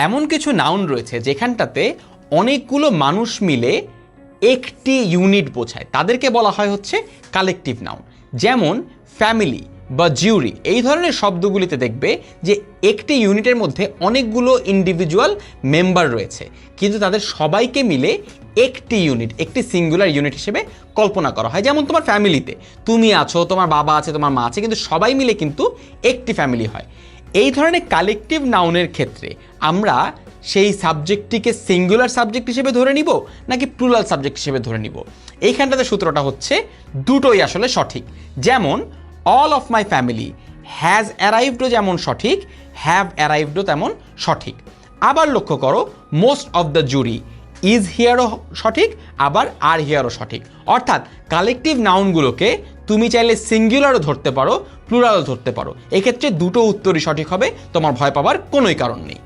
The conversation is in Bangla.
এমন কিছু নাউন রয়েছে যেখানটাতে অনেকগুলো মানুষ মিলে একটি ইউনিট বোঝায়, তাদেরকে বলা হয় হচ্ছে কালেকটিভ নাউন। যেমন ফ্যামিলি বা জিউরি, এই ধরনের শব্দগুলিতে দেখবে যে একটি ইউনিটের মধ্যে অনেকগুলো ইন্ডিভিজুয়াল মেম্বার রয়েছে, কিন্তু তাদের সবাইকে মিলে একটি ইউনিট, একটি সিঙ্গুলার ইউনিট হিসেবে কল্পনা করা হয়। যেমন তোমার ফ্যামিলিতে তুমি আছো, তোমার বাবা আছে, তোমার মা আছে, কিন্তু সবাই মিলে কিন্তু একটি ফ্যামিলি হয়। এই ধরনের কালেকটিভ নাউনের ক্ষেত্রে আমরা সেই সাবজেক্টটিকে সিঙ্গুলার সাবজেক্ট হিসেবে ধরে নিব নাকি প্লুরাল সাবজেক্ট হিসেবে ধরে নিব, এইখানটাতে সূত্রটা হচ্ছে দুটোই আসলে সঠিক। যেমন all of my family, has অ্যারাইভডও যেমন সঠিক, হ্যাভ অ্যারাইভডও তেমন সঠিক। আবার লক্ষ্য করো, most of the jury, is হিয়ারও সঠিক, আবার আর হিয়ারও সঠিক। অর্থাৎ কালেকটিভ নাউনগুলোকে তুমি চাইলে সিঙ্গুলারও ধরতে পারো, প্লুরালও ধরতে পারো। এক্ষেত্রে দুটো উত্তরই সঠিক হবে, তোমার ভয় পাবার কোনোই কারণ নেই।